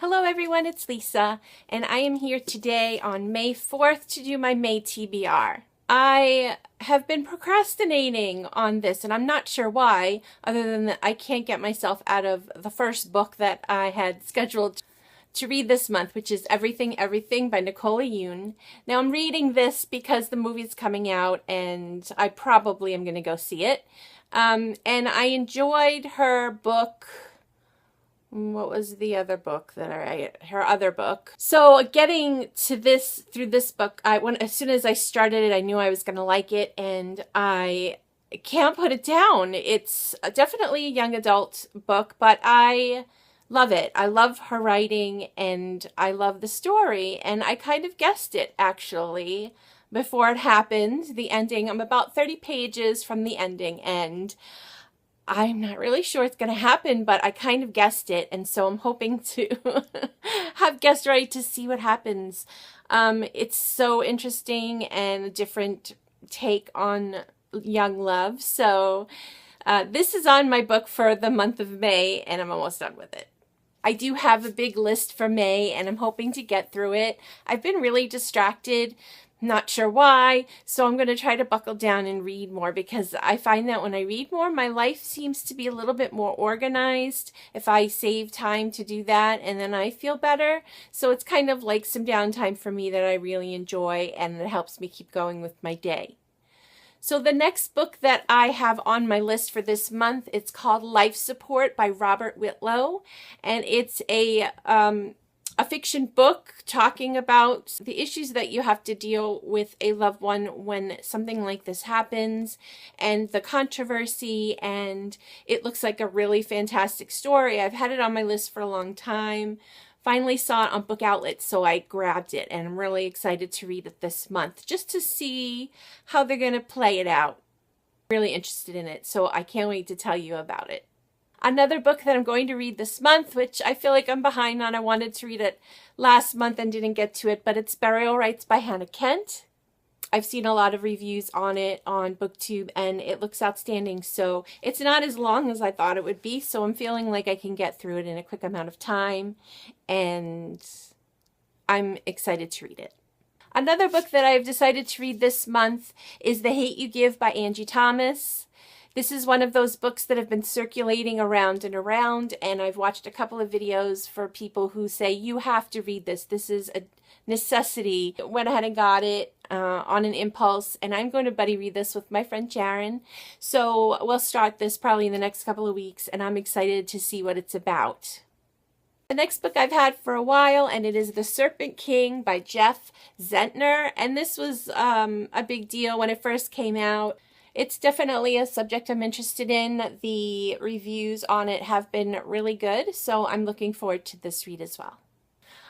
Hello everyone, it's Lisa, and I am here today on May 4th to do my May TBR. I have been procrastinating on this, and I'm not sure why, other than that I can't get myself out of the first book that I had scheduled to read this month, which is Everything, Everything by Nicola Yoon. Now I'm reading this because the movie's coming out, and I probably am going to go see it. And I enjoyed her book. What was the other book her other book? So getting to this, through this book, as soon as I started it, I knew I was going to like it, and I can't put it down. It's definitely a young adult book, but I love it. I love her writing, and I love the story, and I kind of guessed it, actually, before it happened, the ending. I'm about 30 pages from the ending, and I'm not really sure it's going to happen, but I kind of guessed it, and so I'm hoping to have guessed right to see what happens. It's so interesting and a different take on young love, so this is on my book for the month of May, and I'm almost done with it. I do have a big list for May, and I'm hoping to get through it. I've been really distracted. Not sure why, so I'm going to try to buckle down and read more, because I find that when I read more, my life seems to be a little bit more organized if I save time to do that, and then I feel better. So it's kind of like some downtime for me that I really enjoy, and it helps me keep going with my day. So the next book that I have on my list for this month, it's called Life Support by Whitlow, and it's a fiction book talking about the issues that you have to deal with a loved one when something like this happens, and the controversy, and it looks like a really fantastic story. I've had it on my list for a long time. Finally saw it on Book Outlet, so I grabbed it, and I'm really excited to read it this month just to see how they're going to play it out. Really interested in it, so I can't wait to tell you about it. Another book that I'm going to read this month, which I feel like I'm behind on. I wanted to read it last month and didn't get to it, but it's Burial Rites by Hannah Kent. I've seen a lot of reviews on it on BookTube, and it looks outstanding. So it's not as long as I thought it would be, so I'm feeling like I can get through it in a quick amount of time, and I'm excited to read it. Another book that I've decided to read this month is The Hate You Give by Angie Thomas. This is one of those books that have been circulating around and around, and I've watched a couple of videos for people who say, you have to read this. This is a necessity. Went ahead and got it on an impulse, and I'm going to buddy read this with my friend Sharon. So we'll start this probably in the next couple of weeks, and I'm excited to see what it's about. The next book I've had for a while, and it is The Serpent King by Jeff Zentner, and this was a big deal when it first came out. It's definitely a subject I'm interested in. The reviews on it have been really good, so I'm looking forward to this read as well.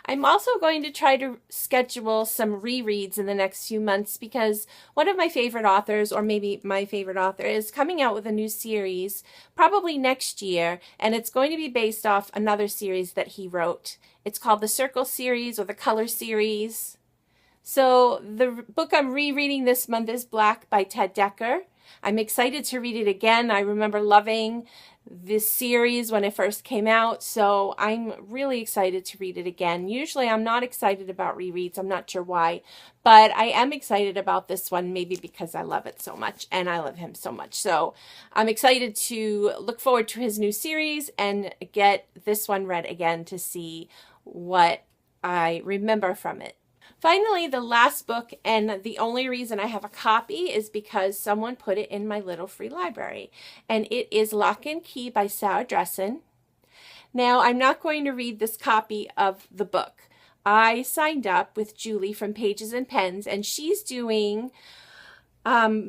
I'm also going to try to schedule some rereads in the next few months, because one of my favorite authors, or maybe my favorite author, is coming out with a new series probably next year, and it's going to be based off another series that he wrote. It's called the Circle series or the Color series. So the book I'm rereading this month is Black by Dekker. I'm excited to read it again. I remember loving this series when it first came out, so I'm really excited to read it again. Usually I'm not excited about rereads. I'm not sure why, but I am excited about this one, maybe because I love it so much and I love him so much. So I'm excited to look forward to his new series and get this one read again to see what I remember from it. Finally, the last book, and the only reason I have a copy is because someone put it in my little free library, and it is Lock and Key by Dressen. Now, I'm not going to read this copy of the book. I signed up with Julie from Pages and Pens, and she's doing, I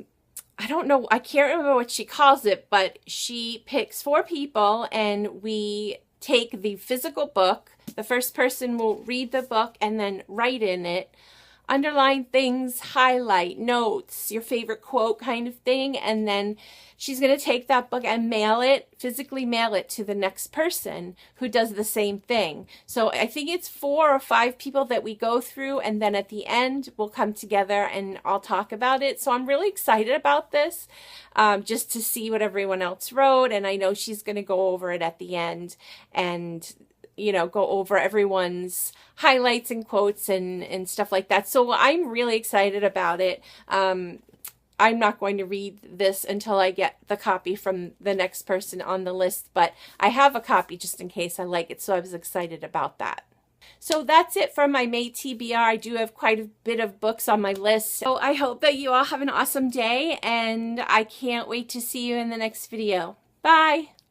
don't know, I can't remember what she calls it, but she picks 4 people, and we take the physical book. The first person will read the book and then write in it, underline things, highlight, notes, your favorite quote kind of thing, and then she's going to take that book and physically mail it to the next person who does the same thing. So I think it's 4 or 5 people that we go through, and then at the end we'll come together and I'll talk about it. So I'm really excited about this, just to see what everyone else wrote, and I know she's going to go over it at the end, and you know, go over everyone's highlights and quotes and stuff like that. So I'm really excited about it. I'm not going to read this until I get the copy from the next person on the list, but I have a copy just in case I like it, so I was excited about that. So that's it for my May TBR. I do have quite a bit of books on my list, so I hope that you all have an awesome day, and I can't wait to see you in the next video. Bye!